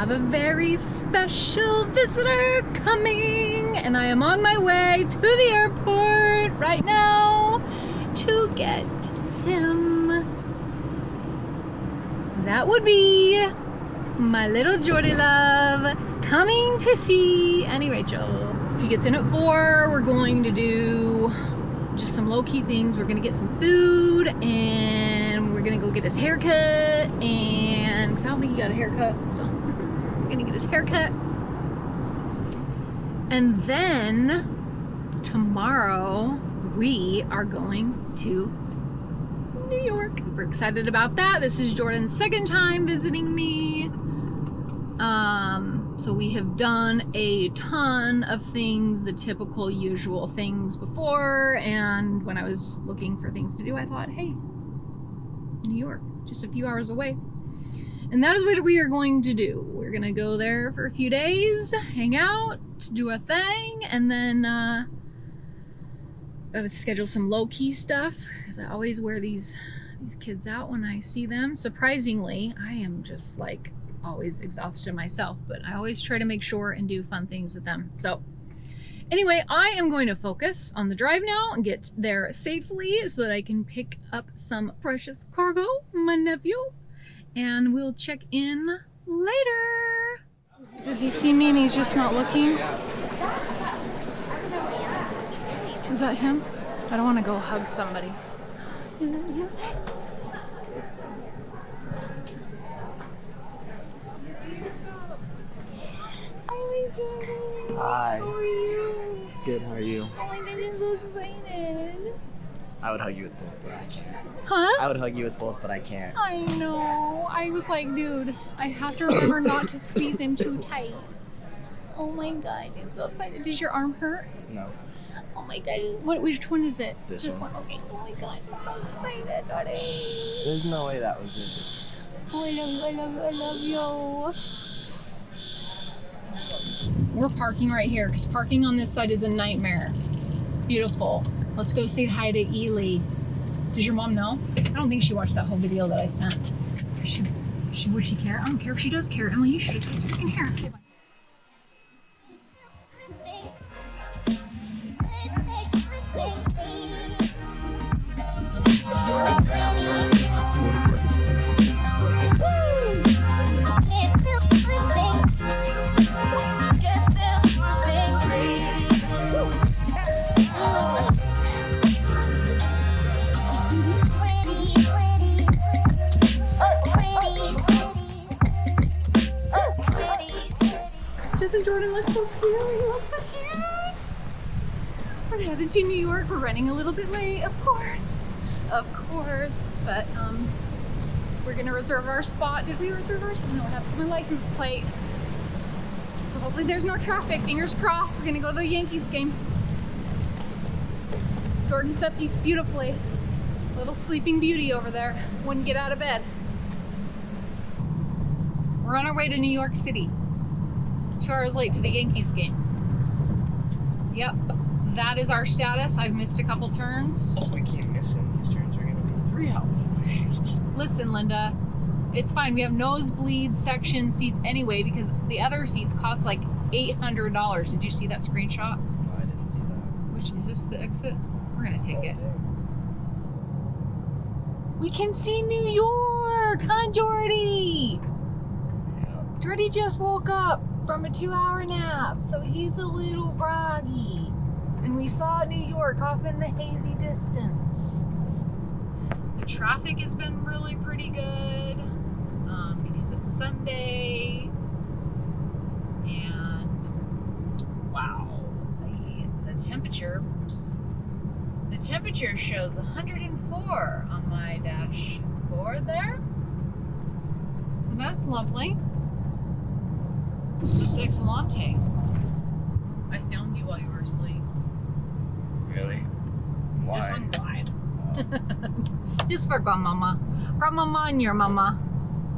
have a very special visitor coming, and I am on my way to the airport right now to get him. That would be my little Jordy love coming to see Annie Rachel. He gets in at 4. We're going to do just some low-key things. We're gonna get some food, and we're gonna go get his haircut, and because I don't think he got a haircut, so we're gonna get his haircut. And then tomorrow we are going to New York. We're excited about that. This is Jordan's second time visiting me. So we have done a ton of things, the typical usual things before, and when I was looking for things to do, I thought, hey, New York, just a few hours away. And that is what we are going to do. We're gonna go there for a few days, hang out, do a thing, and then gotta schedule some low-key stuff, because I always wear these kids out when I see them. Surprisingly, I am just like always exhausted myself, but I always try to make sure and do fun things with them. So anyway, I am going to focus on the drive now and get there safely so that I can pick up some precious cargo, my nephew, and we'll check in later. Does he see me and he's just not looking? Is that him? I don't want to go hug somebody. Is that him? Hi. How are you? Good, how are you? Oh my god, I'm so excited. I would hug you with both, but I can't. Huh? I would hug you with both, but I can't. I know. I was like, dude, I have to remember not to squeeze him too tight. Oh my god, I'm so excited. Does your arm hurt? No. Oh my god, which one is it? This one. Okay. Oh my god, I'm so excited, buddy. There's no way that was it. Oh, I love you, I love you, I love you. We're parking right here because parking on this side is a nightmare. Beautiful. Let's go say hi to Ely. Does your mom know? I don't think she watched that whole video that I sent. Would she care? I don't care if she does care. Emily, you should have cut his freaking hair. Okay, bye. Jordan looks so cute. He looks so cute. We're headed to New York. We're running a little bit late, of course. But we're gonna reserve our spot. Did we reserve our spot? No, I have my license plate. So hopefully there's no traffic. Fingers crossed. We're gonna go to the Yankees game. Jordan slept beautifully. Little sleeping beauty over there. Wouldn't get out of bed. We're on our way to New York City. 2 hours late to the Yankees game. Yep, that is our status. I've missed a couple turns. We keep missing these turns. We're gonna be 3 hours. Listen, Linda, it's fine. We have nosebleed section seats anyway because the other seats cost like $800. Did you see that screenshot? No, I didn't see that. Which is this the exit? We're gonna take it. We can see New York, huh, Jordy? Yeah. Jordy just woke up from a 2-hour nap, so he's a little groggy. And we saw New York off in the hazy distance. The traffic has been really pretty good because it's Sunday. And wow, the temperature shows 104 on my dashboard there. So that's lovely. It's excellente. I filmed you while you were asleep. Really? Why? Just on glide. Just for grandmama. Grandmama and your mama.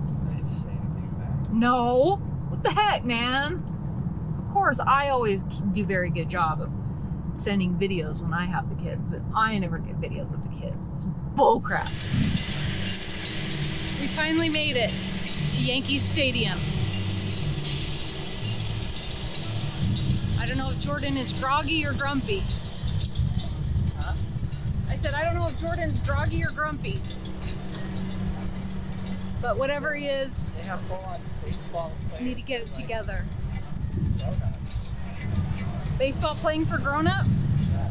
Did I say anything back? No. What the heck, man? Of course, I always do a very good job of sending videos when I have the kids, but I never get videos of the kids. It's bullcrap. We finally made it to Yankee Stadium. I don't know if Jordan is groggy or grumpy. Huh? I said, I don't know if Jordan's groggy or grumpy. But whatever he is, They have full-on baseball we players. need to get it together. Grown-ups. Baseball playing for grown-ups? Yeah.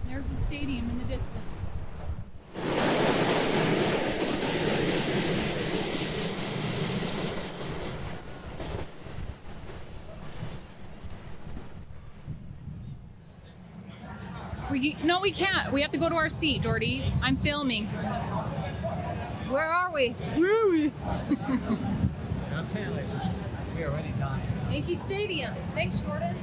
There's the stadium in the distance. No, we can't. We have to go to our seat, Jordy. I'm filming. Where are we? Where are we? I'm saying, like, we already done. Yankee Stadium. Thanks, Jordan.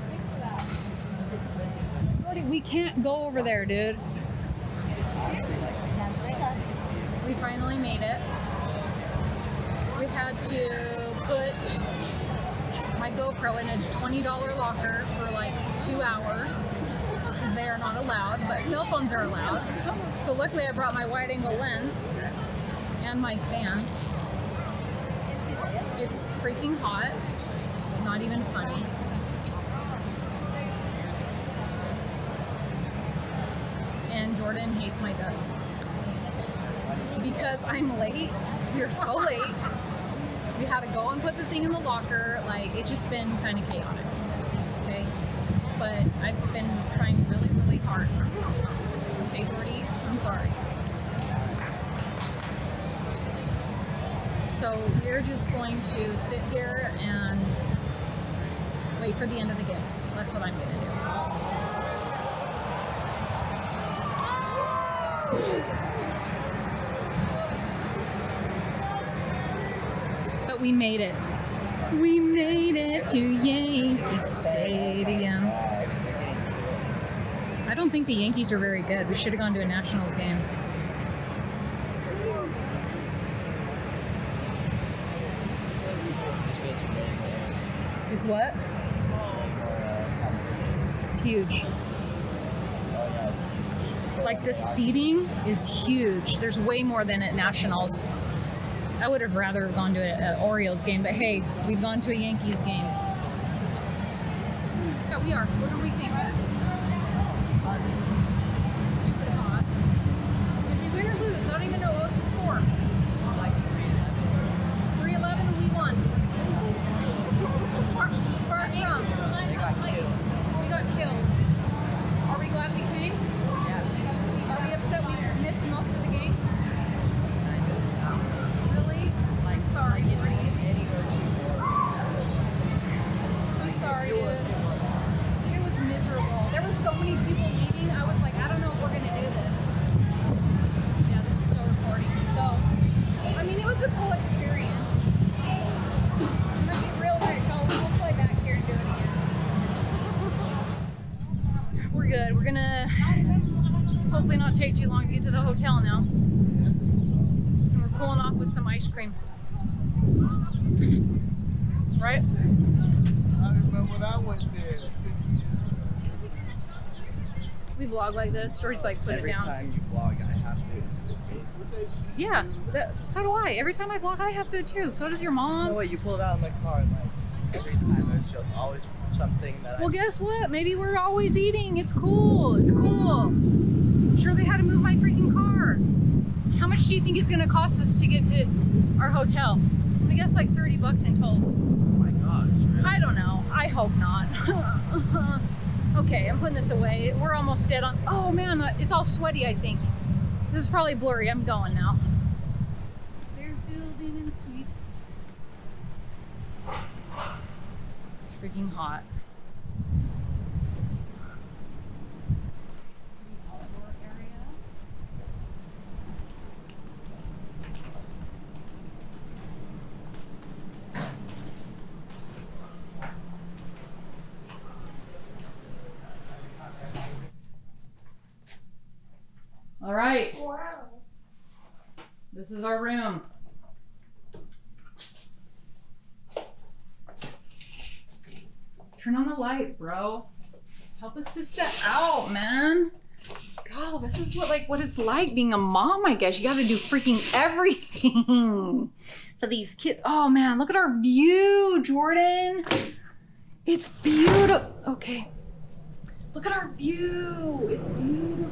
Thanks for that. Jordy, we can't go over there, dude. We finally made it. We had to put my GoPro in a $20 locker for like 2 hours because they are not allowed, but cell phones are allowed. So luckily I brought my wide angle lens and my fan. It's freaking hot, not even funny. And Jordan hates my guts. It's because I'm late. We're so late. We had to go and put the thing in the locker. Like, it's just been kind of chaotic. Okay? But I've been trying really, really hard. Okay, Jordy? I'm sorry. So we're just going to sit here and wait for the end of the game. That's what I'm going to do. But we made it. We made it to Yankee Stadium. I don't think the Yankees are very good. We should have gone to a Nationals game. Is what? It's huge. Like the seating is huge. There's way more than at Nationals. I would have rather gone to an Orioles game, but hey, we've gone to a Yankees game. Yeah, we are. What do we think? Stupid hot. Did we win or lose? I don't even know. What was the score? Like 3-11. 3-11, we won. Far from. They got killed. We got killed. Are we glad we came? Yeah. Are we upset we missed most of the game? Really? I'm sorry, Jordy. I'm sorry, dude. It was miserable. There were so many people meeting. I was like, I don't know if we're going to do this. Yeah, this is still recording. So, I mean, it was a cool experience. I'm going to be real rich. We'll play back here and do it again. We're good. We're going to hopefully not take too long to get to the hotel now. And we're pulling off with some ice cream. Right? I remember when I went there 50 years ago. We vlog like this. Jordy's like, put Every it down. time you vlog, I have to. Yeah, so do I. Every time I vlog, I have food too. So does your mom. No way, you pulled out in the car and like every time there's just always something that Well, guess what? Maybe we're always eating. It's cool. It's cool. I'm sure they had to move my freaking car. How much do you think it's going to cost us to get to our hotel? I guess like $30 in tolls. Oh my gosh, really? I don't know. I hope not. Okay, I'm putting this away. We're almost dead on. Oh man, it's all sweaty, I think. This is probably blurry. I'm going now. They're building in suites. It's freaking hot. Pretty outdoor area. All right. Wow. This is our room. Turn on the light, bro. Help a sister out, man. oh, this is what it's like being a mom, I guess. You got to do freaking everything for these kids. Oh man, look at our view, Jordan. It's beautiful. Okay. Look at our view. It's beautiful.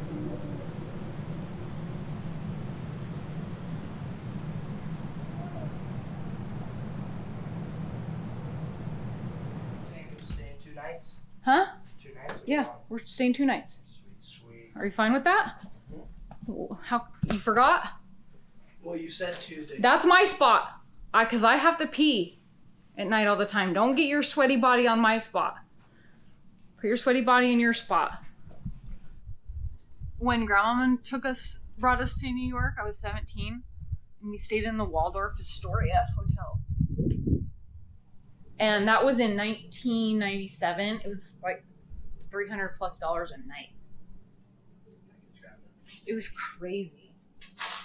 Staying 2 nights? Huh? 2 nights? Yeah, we're staying 2 nights. Sweet. Are you fine with that? How you forgot? Well, you said Tuesday. That's my spot. Cause I have to pee at night all the time. Don't get your sweaty body on my spot. Put your sweaty body in your spot. When Grandma brought us to New York, I was 17, and we stayed in the Waldorf Astoria Hotel. And that was in 1997. It was like $300+ a night. It was crazy.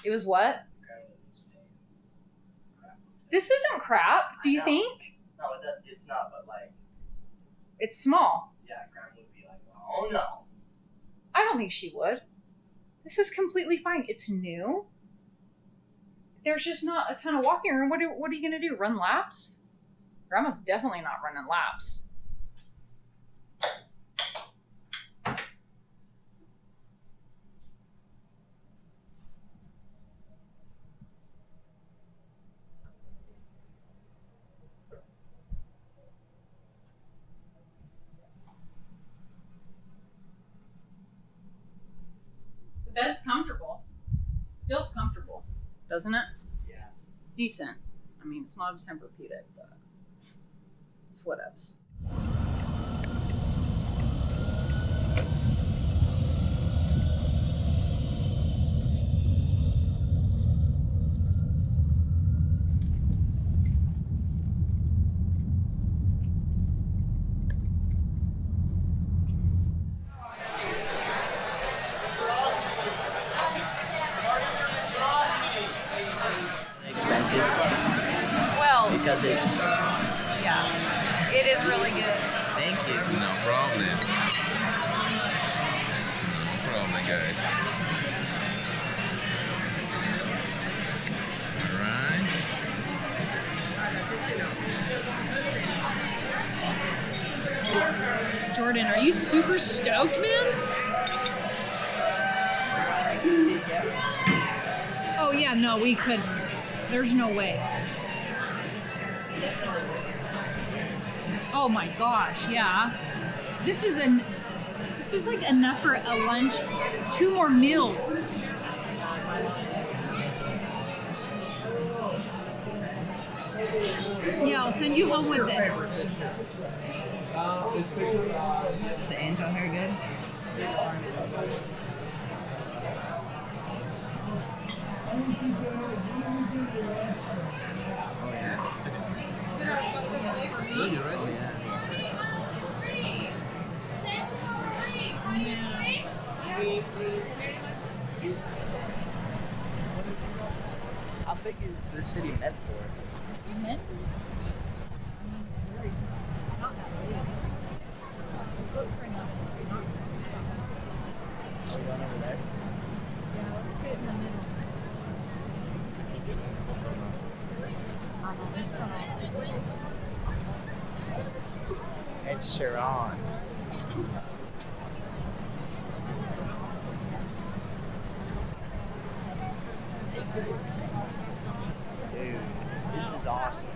It was what? This isn't crap, do you think? No, it's not, but like... It's small. Yeah, Grandma would be like, oh no. I don't think she would. This is completely fine. It's new. There's just not a ton of walking room. What are you going to do? Run laps? Grandma's definitely not running laps. The bed's comfortable. Feels comfortable, doesn't it? Yeah. Decent. I mean, it's not a Tempur-Pedic, but it's whatevs. Expensive. Well, Because it's... yeah, it is really good. Thank you. No problem. No problem, guys. Alright. Jordan, are you super stoked, man? Oh yeah, no, we couldn't. There's no way. Oh my gosh, yeah. This is like enough for a lunch, 2 more meals. Yeah, I'll send you home with it. Is the angel hair good? Oh yeah. Oh yeah. How big is the city meant for? Mint? It's not that big. Are we going over there? Yeah, let's get in the middle. It's Sharon. Dude, this is awesome.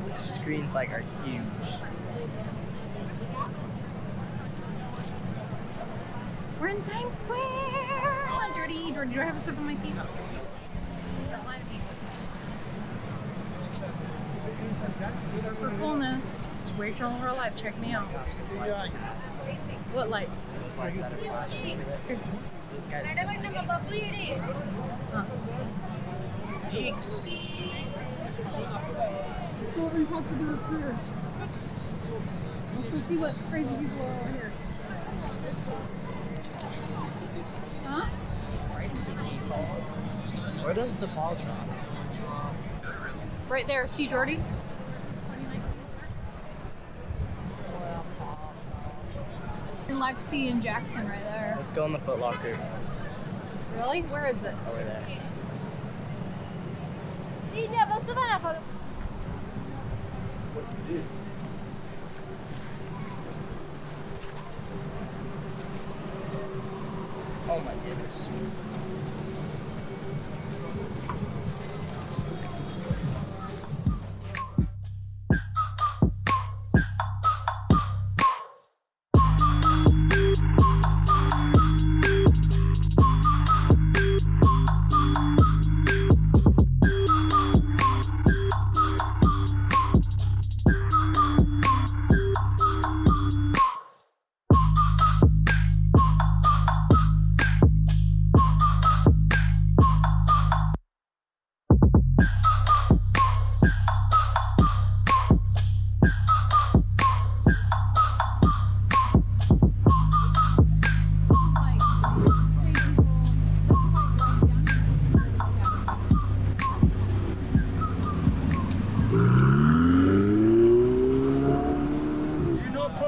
The screens like are huge. We're in Times Square. Come on, Jordy. Jordy, do I have a sip of my tea? For fullness, Rachel in real life. Check me out. What lights? Those lights that are flashing. Those guys. Huh. Geeks. Let's go over and talk to the recruiters. Let's go see what crazy people are over here. Huh? Where does the ball drop? Right there. See Jordy? And Lexi and Jackson right there. Let's go in the Foot Locker. Really? Where is it? Over there. Oh my goodness.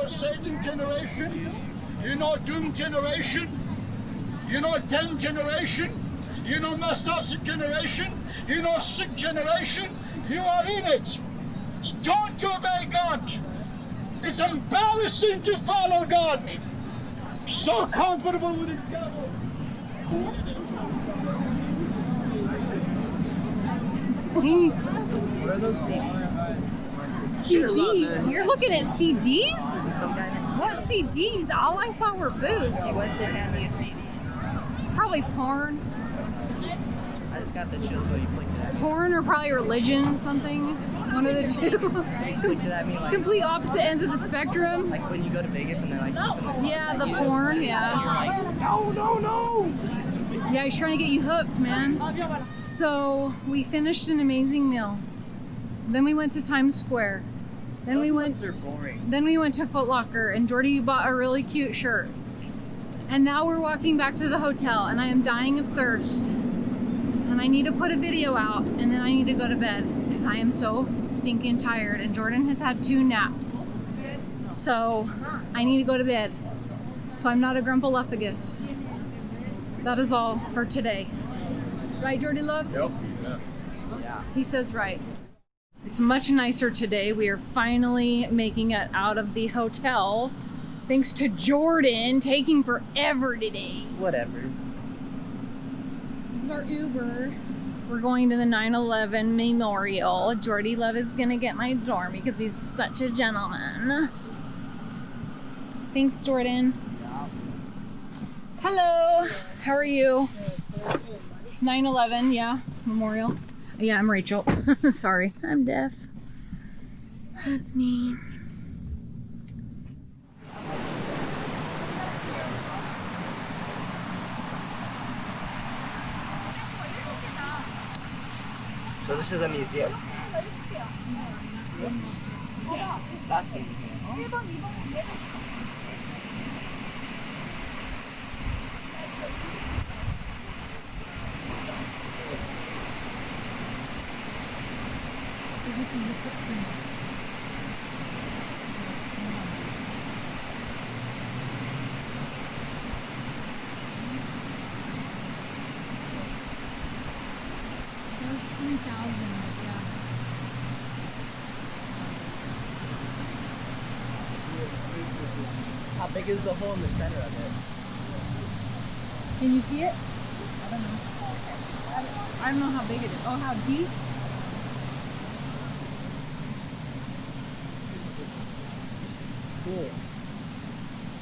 Satan generation, you know Doom generation, you know Den generation, you know messed up generation, you know sick generation, you are in it. Don't obey God. It's embarrassing to follow God. So comfortable with the devil. What are those CDs? CD? You're looking at CDs? Some guy What CDs? All I saw were boobs. he went to hand me a CD. Probably porn. I just got the chills when he flicked it at me. Porn or probably religion, something. One of the He flicked it at me two. like Complete opposite ends of the spectrum. like when you go to Vegas and they're like flipping the Yeah, the cards at you. porn, yeah. You're like, no. Yeah, he's trying to get you hooked, man. So we finished an amazing meal. Then we went to Times Square. Then we went. Those ones are boring. Then we went to Foot Locker, and Jordy bought a really cute shirt. And now we're walking back to the hotel, and I am dying of thirst. And I need to put a video out, and then I need to go to bed because I am so stinking tired. And Jordan has had 2 naps, so I need to go to bed. So I'm not a grumpaluffagus. That is all for today. Right, Jordy love? Yep. Yeah. He says right. It's much nicer today. We are finally making it out of the hotel. Thanks to Jordan taking forever today. Whatever. This is our Uber. We're going to the 9/11 memorial. Jordy Love is gonna get my dorm because he's such a gentleman. Thanks, Jordan. Hello. How are you? 9/11, yeah, memorial. Yeah, I'm Rachel. Sorry, I'm deaf. That's me. So this is a museum. That's the museum. There's 3,000, yeah. How big is the hole in the center of it? Can you see it? I don't know. I don't know how big it is. Oh, how deep? Cool.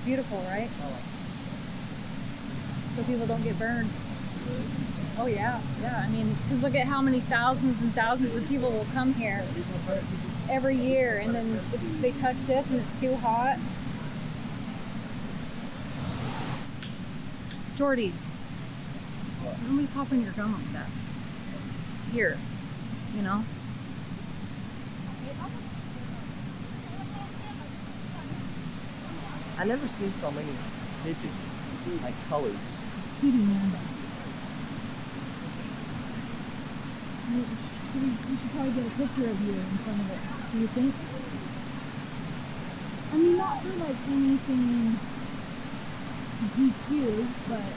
Beautiful, right? So people don't get burned. Oh yeah, yeah. I mean, because look at how many thousands and thousands of people will come here every year, and then if they touch this and it's too hot. Jordy, don't be popping your gum like that. Here, you know. I never seen so many pigeons, like colors. City man. We should probably get a picture of you in front of it. Do you think? I mean, not for like anything DQ, but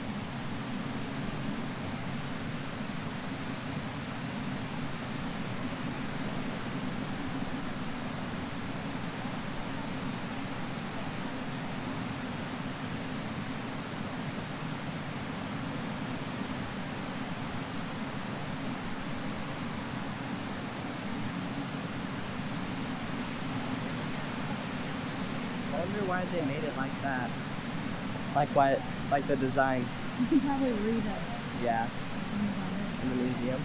wonder why they made it like that. Like why, like the design. You can probably read it. Yeah. In the museum.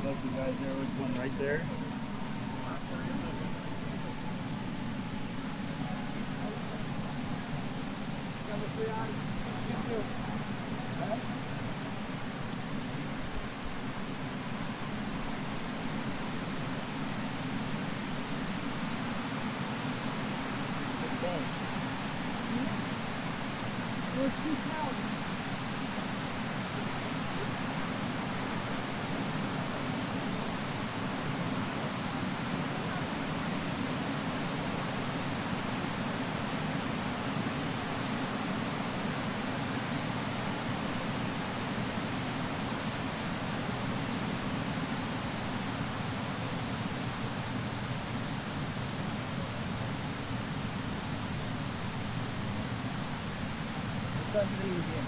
Like the guy there was one right there. We're too crowded. Go to the museum.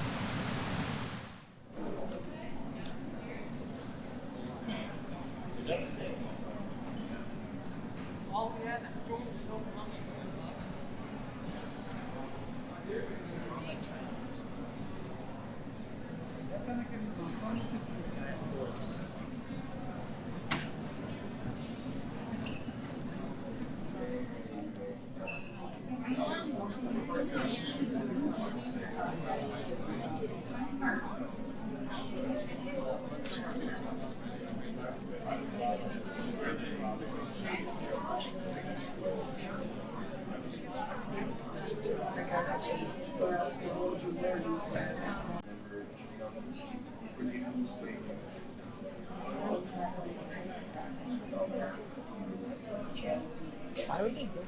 Why would they go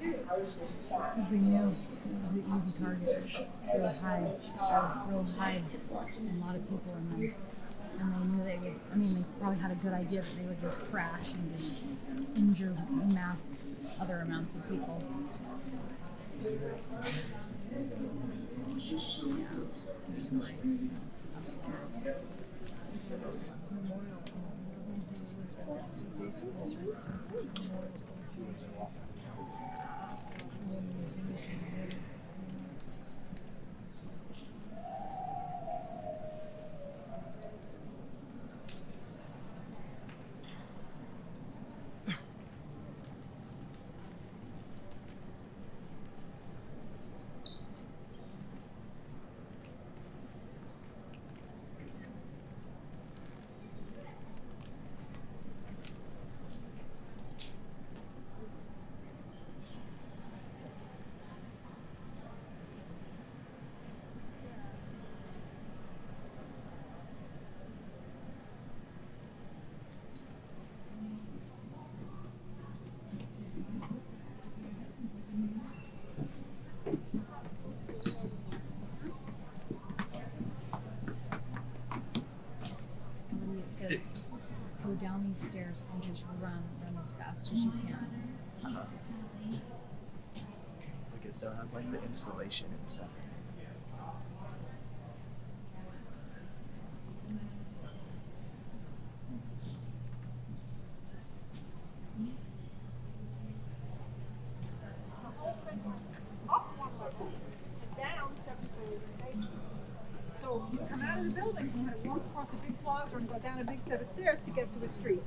Because they knew it was an easy target. They would hide. They would hide a lot of people in them. And they knew they would, I mean, they probably had a good idea that they would just crash and just injure mass other amounts of people. It says, go down these stairs and just run as fast as you can. Look, it still has like the installation and stuff. So you come out of the building, you had to walk across a big plaza and go down a big set of stairs to get to a street.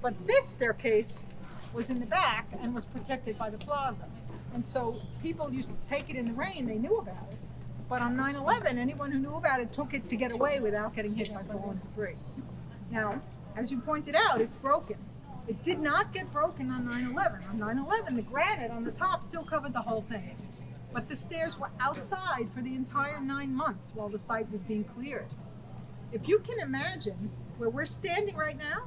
But this staircase was in the back and was protected by the plaza. And so people used to take it in the rain, they knew about it. But on 9/11, anyone who knew about it took it to get away without getting hit by falling debris. Now, as you pointed out, it's broken. It did not get broken on 9/11. On 9/11, the granite on the top still covered the whole thing. But the stairs were outside for the entire 9 months while the site was being cleared. If you can imagine, where we're standing right now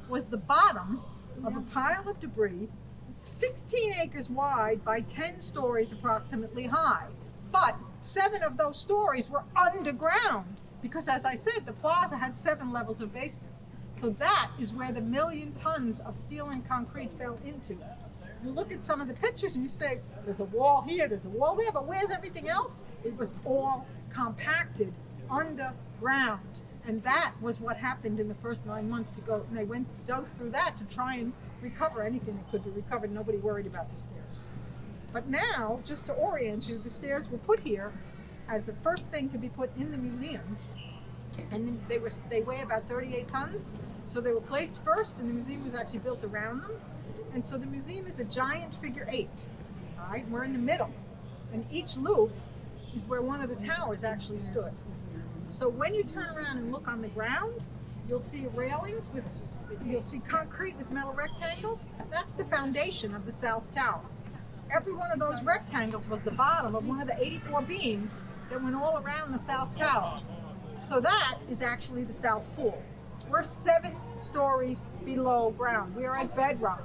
was the bottom of a pile of debris, 16 acres wide by 10 stories approximately high. But 7 of those stories were underground because, as I said, the plaza had 7 levels of basement. So that is where the 1,000,000 tons of steel and concrete fell into. You look at some of the pictures and you say, there's a wall here, there's a wall there, but where's everything else? It was all compacted underground. And that was what happened in the first 9 months to go. And they dug through that to try and recover anything that could be recovered. Nobody worried about the stairs. But now, just to orient you, the stairs were put here as the first thing to be put in the museum. And they weigh about 38 tons. So they were placed first, and the museum was actually built around them. And so the museum is a giant figure 8. All right, we're in the middle. And each loop is where one of the towers actually stood. So when you turn around and look on the ground, you'll see you'll see concrete with metal rectangles. That's the foundation of the South Tower. Every one of those rectangles was the bottom of one of the 84 beams that went all around the South Tower. So that is actually the South Pool. We're 7 stories below ground. We are at bedrock.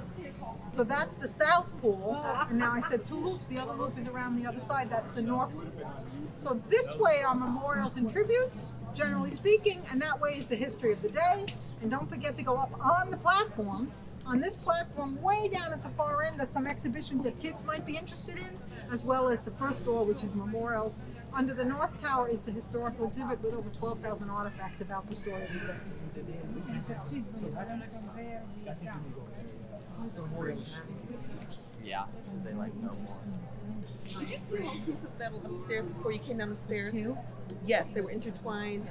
So that's the South Pool. And now I said 2 loops. The other loop is around the other side. That's the North Pool. So this way are memorials and tributes, generally speaking, and that way is the history of the day. And don't forget to go up on the platforms. On this platform, way down at the far end, are some exhibitions that kids might be interested in, as well as the first door, which is memorials. Under the North Tower is the historical exhibit with over 12,000 artifacts about the story of the day. Yeah, because they like know more. Did you see one piece of metal upstairs before you came down the stairs? Yes, they were intertwined.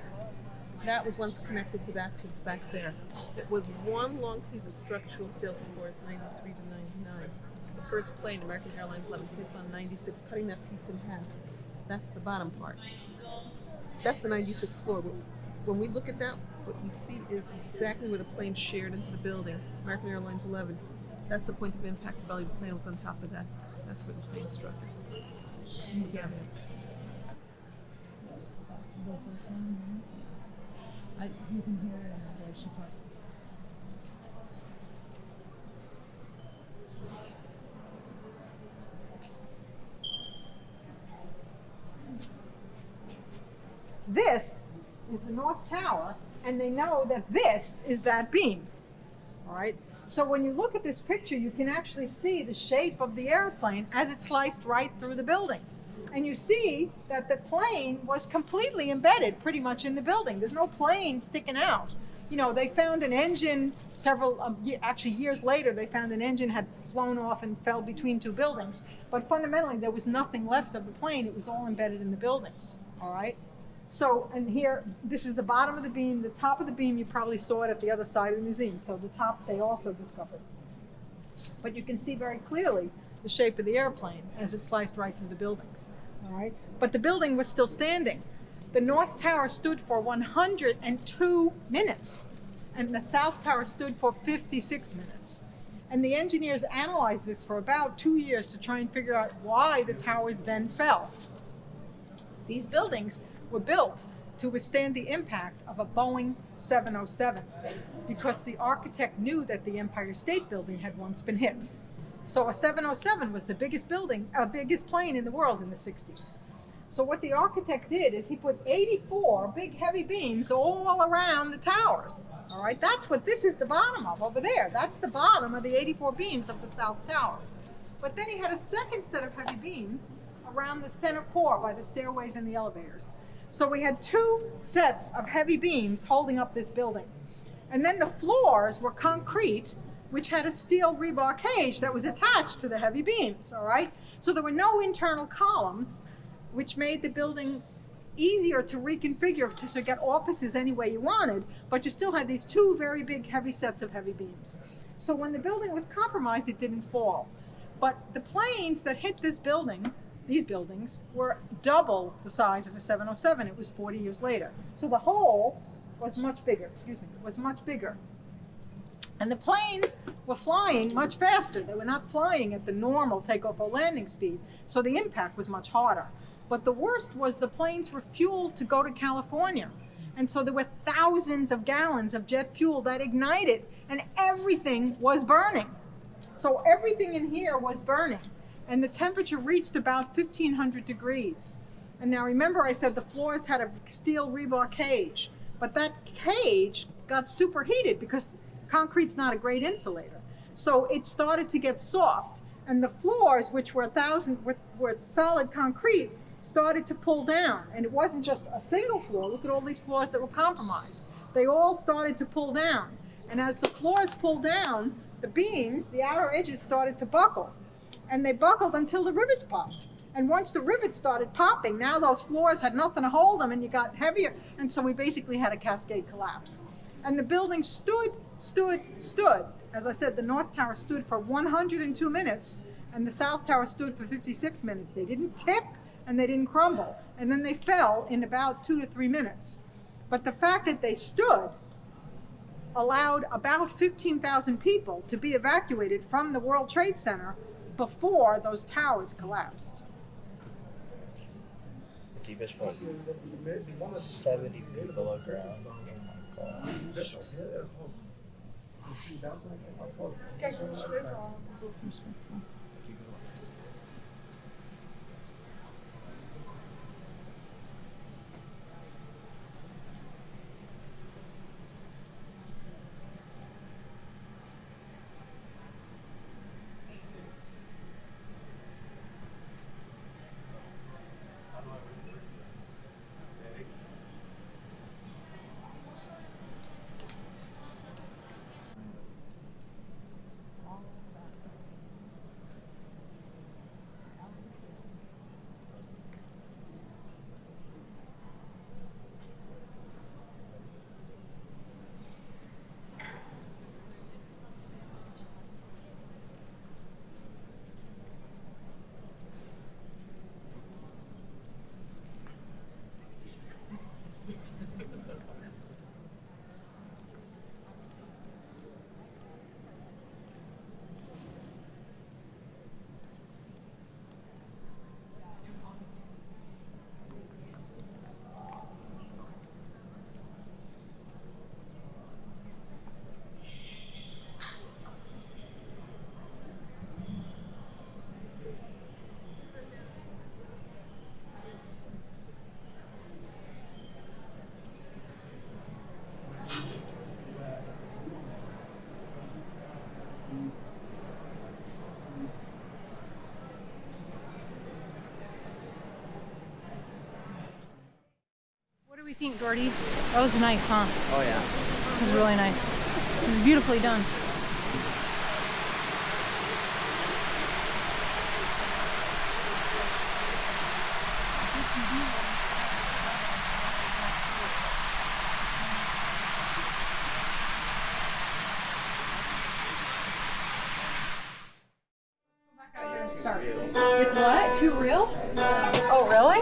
That was once connected to that piece back there. It was one long piece of structural steel from floors 93 to 99. The first plane, American Airlines 11, hits on 96, cutting that piece in half. That's the bottom part. That's the 96th floor. When we look at that, what we see is exactly where the plane sheared into the building. American Airlines 11. That's the point of impact. The belly of the plane was on top of that. That's where the plane struck. That's what that is. You can hear it in the voice part. This is the North Tower, and they know that this is that beam. All right. So when you look at this picture, you can actually see the shape of the airplane as it sliced right through the building. And you see that the plane was completely embedded pretty much in the building. There's no plane sticking out. You know, they found an engine actually years later, they found an engine had flown off and fell between 2 buildings. But fundamentally, there was nothing left of the plane. It was all embedded in the buildings. All right. So, and here, this is the bottom of the beam. The top of the beam, you probably saw it at the other side of the museum. So the top, they also discovered. But you can see very clearly the shape of the airplane as it sliced right through the buildings. All right. But the building was still standing. The North Tower stood for 102 minutes, and the South Tower stood for 56 minutes. And the engineers analyzed this for about 2 years to try and figure out why the towers then fell. These buildings were built to withstand the impact of a Boeing 707 because the architect knew that the Empire State Building had once been hit. So a 707 was the biggest plane in the world in the 60s. So what the architect did is he put 84 big heavy beams all around the towers. All right, that's what this is the bottom of over there. That's the bottom of the 84 beams of the South Tower. But then he had a second set of heavy beams around the center core by the stairways and the elevators. So we had 2 sets of heavy beams holding up this building. And then the floors were concrete, which had a steel rebar cage that was attached to the heavy beams, all right? So there were no internal columns, which made the building easier to reconfigure to get offices any way you wanted, but you still had these 2 very big heavy sets of heavy beams. So when the building was compromised, it didn't fall. But the planes that hit this building, these buildings, were double the size of a 707. It was 40 years later. So the hole was much bigger, was much bigger. And the planes were flying much faster. They were not flying at the normal takeoff or landing speed, so the impact was much harder. But the worst was the planes were fueled to go to California. And so there were thousands of gallons of jet fuel that ignited, and everything was burning. So everything in here was burning. And the temperature reached about 1,500 degrees. And now remember I said the floors had a steel rebar cage, but that cage got superheated because concrete's not a great insulator. So it started to get soft, and the floors, which were were solid concrete, started to pull down. And it wasn't just a single floor. Look at all these floors that were compromised. They all started to pull down. And as the floors pulled down, the beams, the outer edges started to buckle. And they buckled until the rivets popped. And once the rivets started popping, now those floors had nothing to hold them and you got heavier. And so we basically had a cascade collapse. And the building stood. As I said, the North Tower stood for 102 minutes and the South Tower stood for 56 minutes. They didn't tip and they didn't crumble. And then they fell in about 2 to 3 minutes. But the fact that they stood allowed about 15,000 people to be evacuated from the World Trade Center before those towers collapsed. Deepest point. 70 feet below ground. Oh my gosh. What do we think, Jordy? That was nice, huh? Oh yeah. It was really nice. It was beautifully done. It's what? Too real? Oh, really?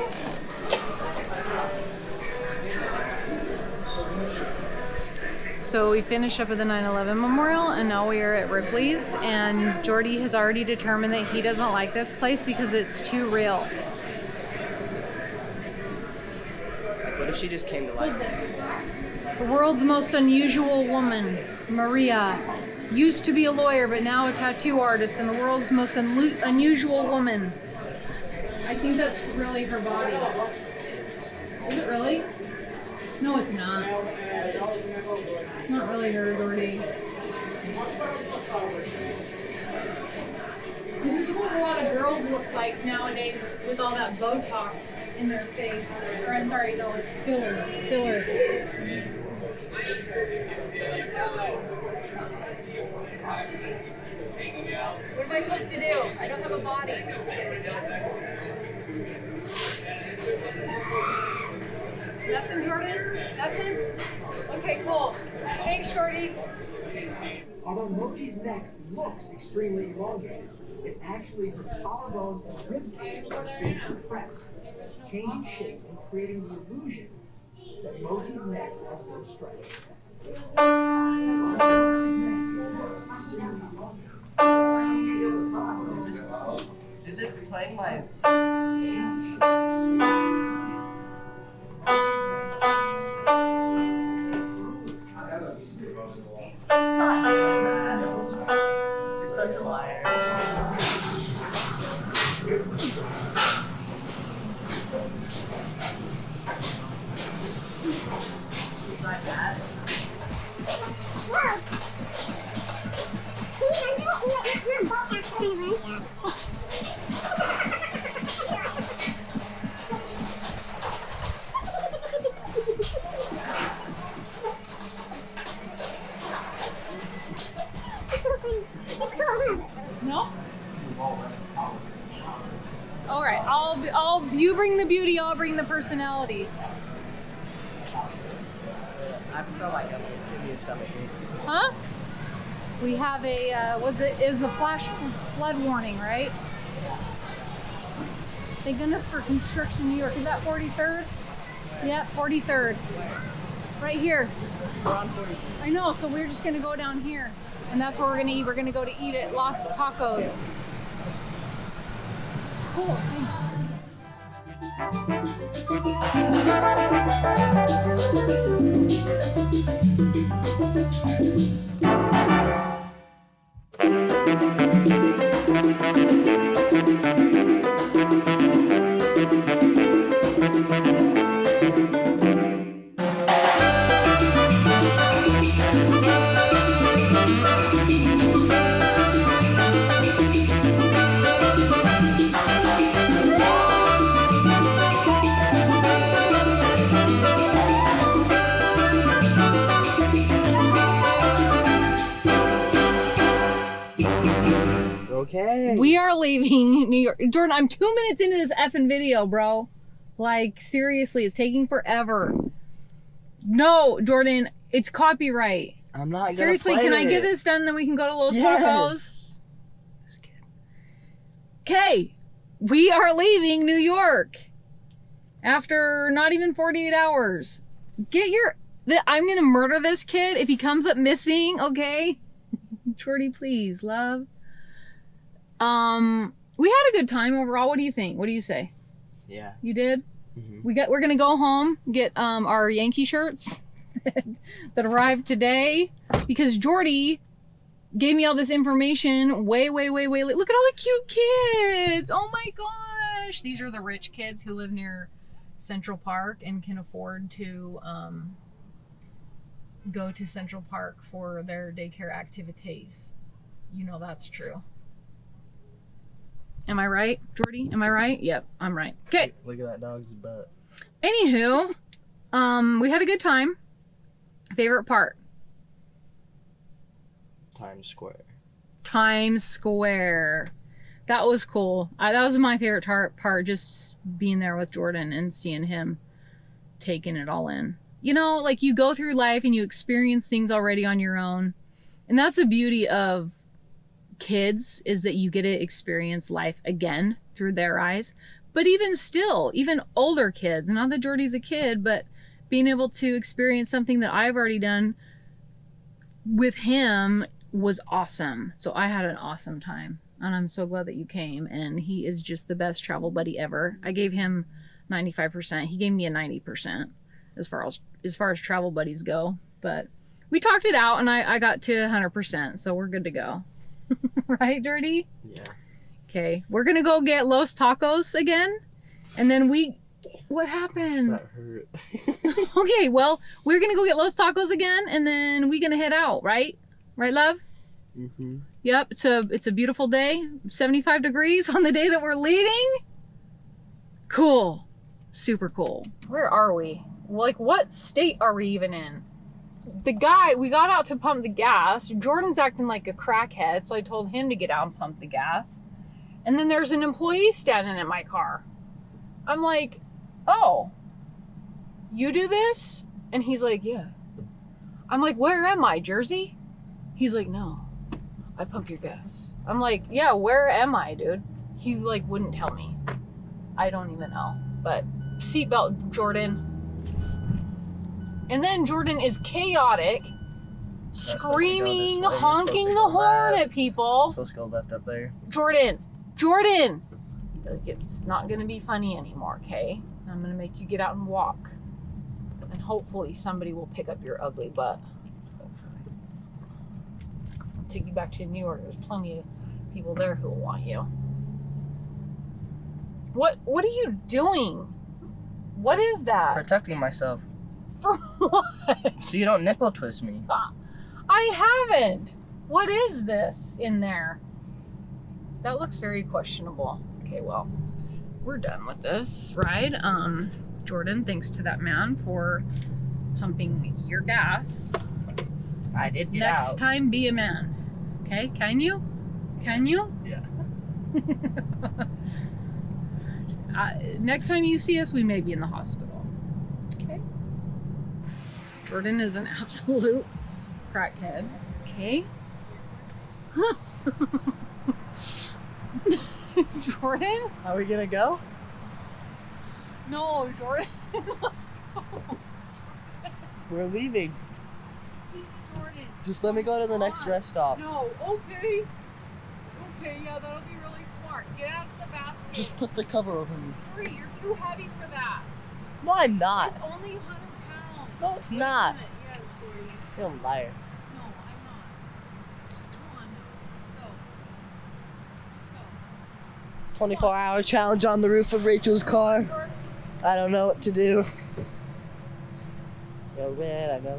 So we finished up at the 9/11 Memorial and now we are at Ripley's, and Jordy has already determined that he doesn't like this place because it's too real. What if she just came to life? The world's most unusual woman, Maria, used to be a lawyer but now a tattoo artist, and the world's most unusual woman. I think that's really her body. Is it really? No, it's not. It's not really her, Jordy. This is what a lot of girls look like nowadays with all that Botox in their face. Or I'm sorry, no, it's filler. What am I supposed to do? I don't have a body. Nothing, Jordan? Nothing? Okay, cool. Thanks, Jordy. Although Mochi's neck looks extremely elongated, it's actually her collarbones and rib cage that have been compressed, changing shape and creating the illusion that Mochi's neck has been stretched. Although Mochi's neck looks extremely elongated, it's actually her collarbones Is it playing my... changing shape and creating the illusion that Mochi's neck has been stretched. It's not doing that. You're such a liar. It's like that. bring the beauty, I'll bring the personality. I feel like I'm giving me a stomach ache. Huh? We have a, it was a flash flood warning, right? Thank goodness for construction New York. Is that 43rd? Yeah, 43rd. Right here. We're on 43rd. I know, so we're just gonna go down here. And that's where we're gonna eat. We're gonna go to eat at Los Tacos. Cool, thanks. Okay. We are leaving New York. Jordan, I'm 2 minutes into this effing video, bro. Like, seriously, it's taking forever. No, Jordan, it's copyright. I'm not gonna Seriously, play can I it. get this done, then we can go to Los Yes. Tacos? Okay, we are leaving New York after not even 48 hours. I'm gonna murder this kid if he comes up missing, okay? Jordy, please, love. We had a good time overall. What do you think? What do you say? Yeah. You did? Mhm. We're gonna go home, get our Yankee shirts that arrived today because Jordy gave me all this information way late. Look at all the cute kids. Oh my gosh. These are the rich kids who live near Central Park and can afford to go to Central Park for their daycare activities. You know that's true. Am I right, Jordy? Am I right? Yep, I'm right. Okay. Look at that dog's butt. Anywho, we had a good time. Favorite part? Times Square. Times Square. That was cool. That was my favorite part, just being there with Jordan and seeing him taking it all in. You know, like you go through life and you experience things already on your own. And that's the beauty of kids, is that you get to experience life again through their eyes. But even still, even older kids, not that Jordy's a kid, but being able to experience something that I've already done with him was awesome. So I had an awesome time, and I'm so glad that you came. And he is just the best travel buddy ever. I gave him 95%. He gave me a 90% as far as travel buddies go. But we talked it out, and I got to 100%. So we're good to go. Right, Dirty? Yeah. Okay, we're gonna go get Los Tacos again, and then what happened? That hurt. Okay, well, we're gonna go get Los Tacos again, and then we're gonna head out, right? Right, love? Mm-hmm. Yep, it's a beautiful day, 75 degrees on the day that we're leaving. Cool, super cool. Where are we? Like, what state are we even in? We got out to pump the gas. Jordan's acting like a crackhead, so I told him to get out and pump the gas. And then there's an employee standing in my car. I'm like, oh, you do this? And he's like, yeah. I'm like, where am I, Jersey? He's like, no, I pump your gas. I'm like, yeah, where am I, dude? He like wouldn't tell me. I don't even know. But seatbelt, Jordan. And then Jordan is chaotic, screaming, honking the horn at people. Supposed to go left up there. Jordan! Like, it's not gonna be funny anymore, okay? I'm gonna make you get out and walk. And hopefully somebody will pick up your ugly butt. I'll take you back to New York. There's plenty of people there who will want you. What are you doing? What is that? Protecting myself. For what? So you don't nipple twist me. I haven't. What is this in there? That looks very questionable. Okay, well, we're done with this ride. Jordan, thanks to that man for pumping your gas. I did get Next out. time, be a man. Okay, can you? Can you? Yeah. next time you see us, we may be in the hospital. Okay. Jordan is an absolute crackhead. Okay. Jordan? Are we gonna go? No, Jordan. Let's go. We're leaving. Jordan. Just let me go to the next rest stop. No, okay. Okay, yeah, that'll be really smart. Get out of the basket. Just put the cover over me. 3, you're too heavy for that. No, I'm not. It's only 100 pounds. No, it's Wait a not. minute. Yeah, Jordan. You're a liar. No, I'm not. Just come on now. Let's go. Let's go. 24-hour challenge on the roof of Rachel's car. I don't know what to do. Go where I go.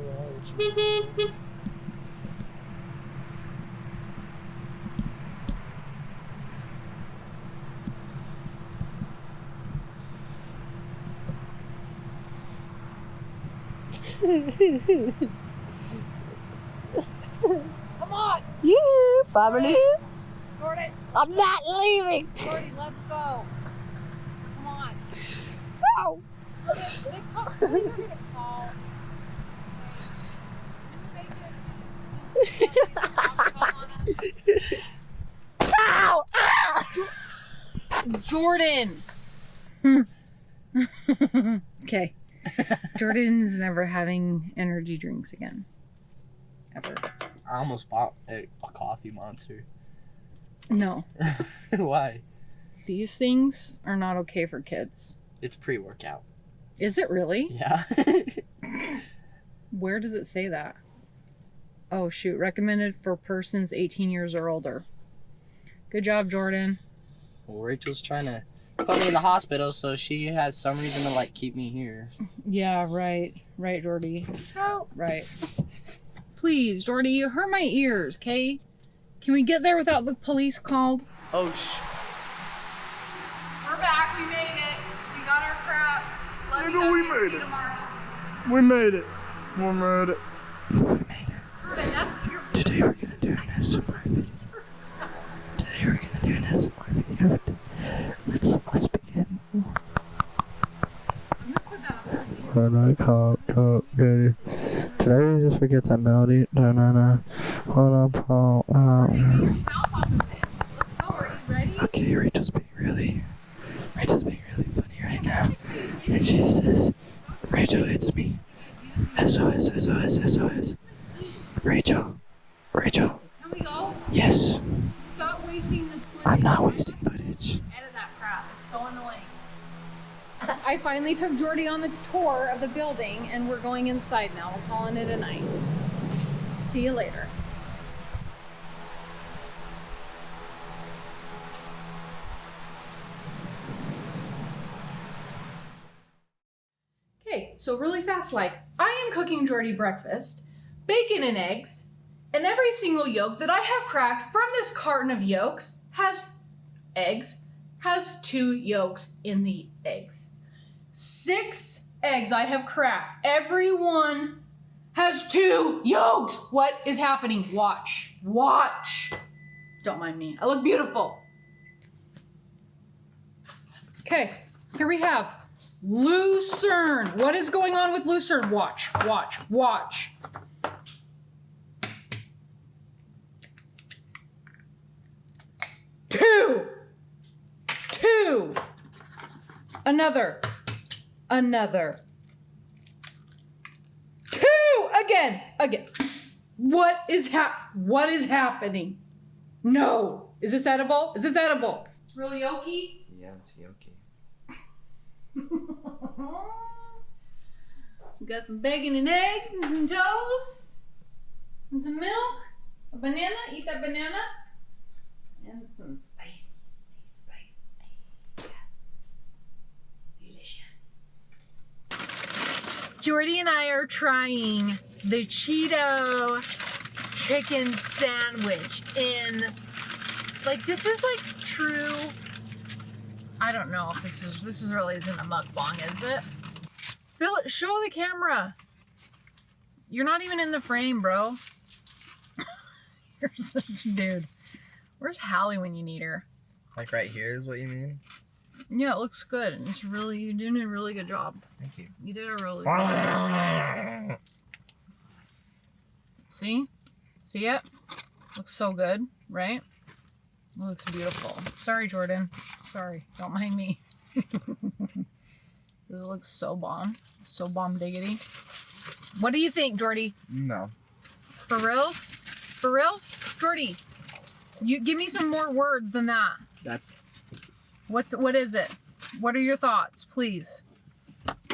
Come on, Yeah, family. Jordan. I'm not leaving. Jordan, let's go. Come on. No. These are gonna call. Ow! Jordan. Okay. Jordan's never having energy drinks again. Ever. I almost bought a coffee monster. No. Why? These things are not okay for kids. It's pre-workout. Is it really? Yeah. Where does it say that? Oh, shoot. Recommended for persons 18 years or older. Good job, Jordan. Well, Rachel's trying to put me in the hospital, so she has some reason to, like, keep me here. Yeah, right. Right, Jordy. Right. Please, Jordy, you hurt my ears, okay? Can we get there without the police called? Oh, We're back. We made it. We got our crap. Love you know we guys. made See you it. tomorrow. we made it. We made it. Jordan, that's your... Today we're gonna do an SMR video. Today we're gonna do an SMR video. Let's begin. When I call, okay. Today we just forget that melody. No. Hold on, Let's go. Are you ready? Okay, Rachel's being really funny right now. And she says, Rachel, it's me. SOS, SOS, SOS. Rachel. Can we go? Yes. Stop wasting the footage. I'm not wasting footage. Edit that crap. It's so annoying. I finally took Jordy on the tour of the building, and we're going inside now. We're calling it a night. See you later. Okay, so really fast, I am cooking Jordy breakfast, bacon and eggs, and every single yolk that I have cracked from this carton of yolks has 2 yolks in the eggs. 6 eggs I have cracked. Every one has 2 yolks. What is happening? Watch. Don't mind me. I look beautiful. Okay, here we have Lucerne. What is going on with Lucerne? Watch. 2. Another. 2 again. What is happening? No. Is this edible? It's really yolky? Yeah, it's yolky. We got some bacon and eggs and some toast and some milk, a banana, eat that banana, and some spicy. Yes. Delicious. Jordy and I are trying the Cheeto chicken sandwich in, this is true. I don't know if this really isn't a mukbang, is it? Show the camera. You're not even in the frame, bro. You're such a dude. Where's Hallie when you need her? Like right here is what you mean? Yeah, it looks good. And it's really, you're doing a really good job. Thank you. You did a really good job. See? See it? Looks so good, right? It looks beautiful. Sorry, Jordan. Sorry. Don't mind me. It looks so bomb. So bomb diggity. What do you think, Jordy? No. For reals? For reals? Jordy, you give me some more words than that. What is it? What are your thoughts, please?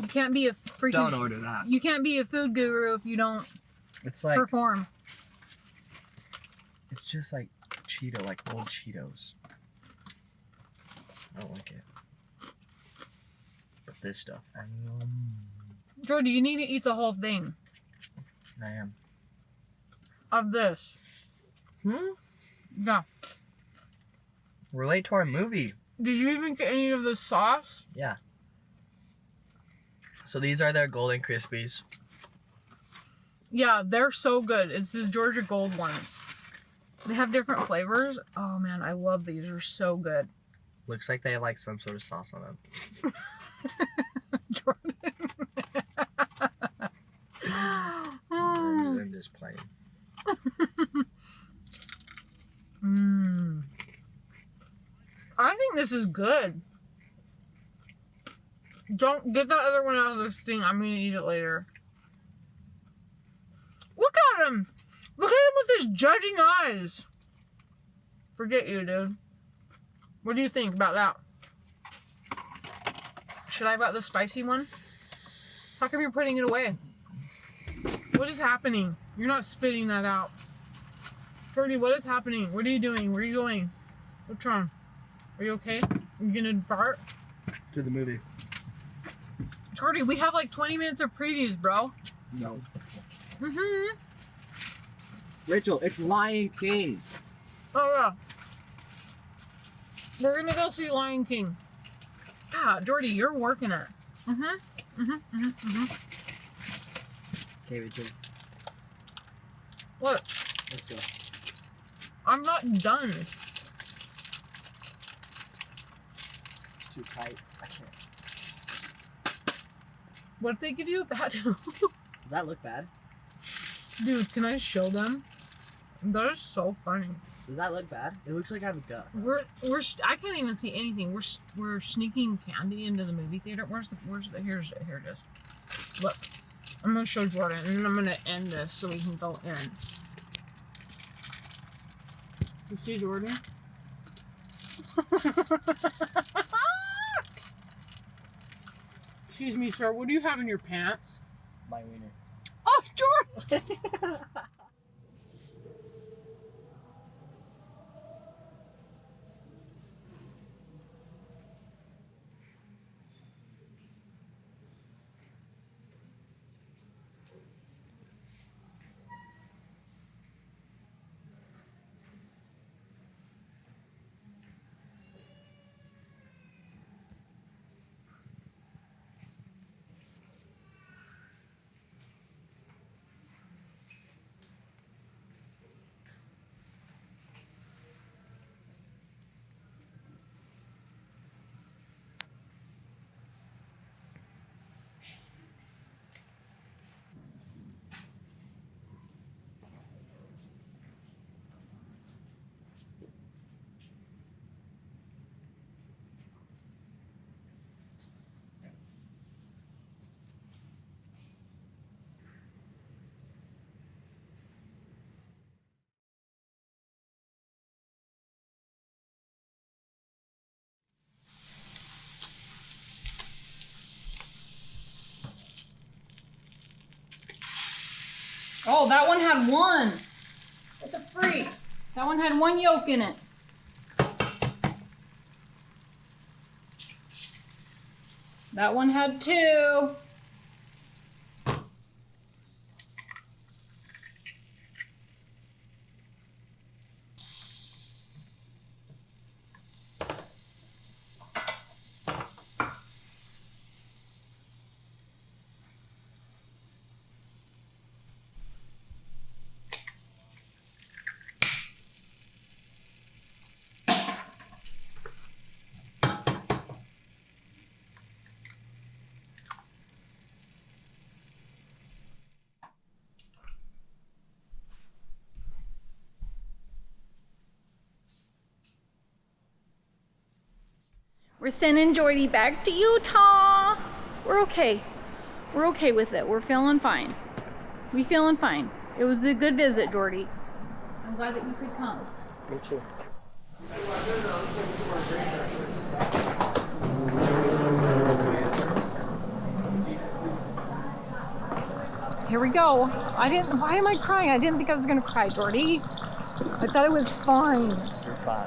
You can't be a freaking... Don't order that. You can't be a food guru if you don't It's like... perform. It's just like Cheeto, like old Cheetos. I don't like it. But this stuff, Jordy, you need to eat the whole thing I am. of this. Yeah. Relate to our movie. Did you even get any of the sauce? Yeah. So these are their Golden Crispies. Yeah, they're so good. It's the Georgia Gold ones. They have different flavors. Oh man, I love these. They're so good. Looks like they have like some sort of sauce on them. Jordan. I'm just playing. I think this is good. Don't get that other one out of this thing. I'm gonna eat it later. Look at him! Look at him with his judging eyes. Forget you, dude. What do you think about that? Should I have got the spicy one? How come you're putting it away? What is happening? You're not spitting that out. Jordy, what is happening? What are you doing? Where are you going? What's wrong? Are you okay? Are you gonna fart? To the movie. Jordy, we have like 20 minutes of previews, bro. No. Mm-hmm. Rachel, it's Lion King. Oh, yeah. We're gonna go see Lion King. Ah, Jordy, you're working it. Okay, Rachel. What? Let's go. I'm not done. It's too tight. I can't. What if they give you a bad... Does that look bad? Dude, can I show them? That is so funny. Does that look bad? It looks like I have a gut. I can't even see anything. We're sneaking candy into the movie theater. Here it is. Look, I'm gonna show Jordan, and then I'm gonna end this so we can go in. You see Jordan? Excuse me, sir. What do you have in your pants? My wiener. Oh, Jordan! Oh, that one had one. What the freak? That one had one yolk in it. That one had two. We're sending Jordy back to Utah. We're okay. We're okay with it. We're feeling fine. We feeling fine. It was a good visit, Jordy. I'm glad that you could come. Me too. Here we go. Why am I crying? I didn't think I was gonna cry, Jordy. I thought it was fine. You're fine.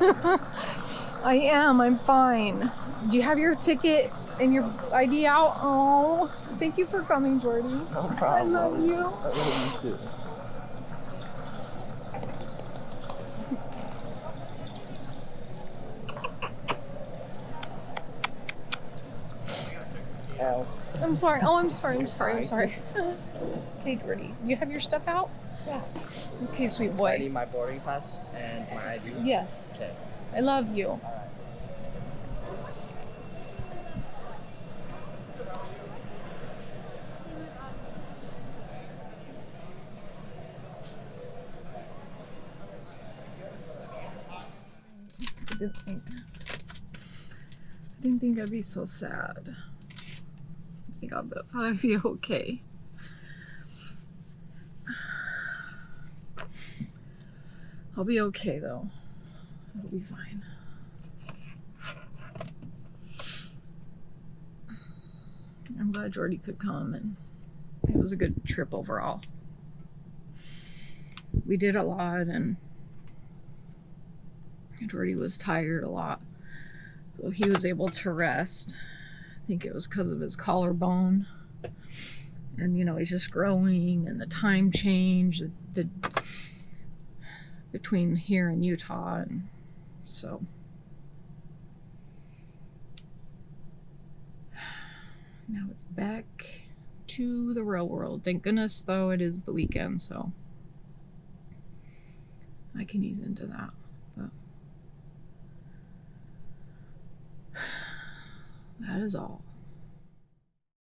I am, I'm fine. Do you have your ticket and your ID out? Oh, thank you for coming, Jordy. No problem. I love you. I love you too. Ow. I'm sorry. Oh, I'm sorry. Okay, Jordy. You have your stuff out? Yeah. Okay, sweet I boy. need my boarding pass and my ID. Yes. Okay. I love you. Alright. I didn't think I'd be so sad. I think thought I'd be okay. I'll be okay though. It'll be fine. I'm glad Jordy could come, and it was a good trip overall. We did a lot, and Jordy was tired a lot, so he was able to rest. I think it was because of his collarbone, and you know, he's just growing, and the time change the between here and Utah, and so now it's back to the real world. Thank goodness, though, it is the weekend, so I can ease into that. But that is all.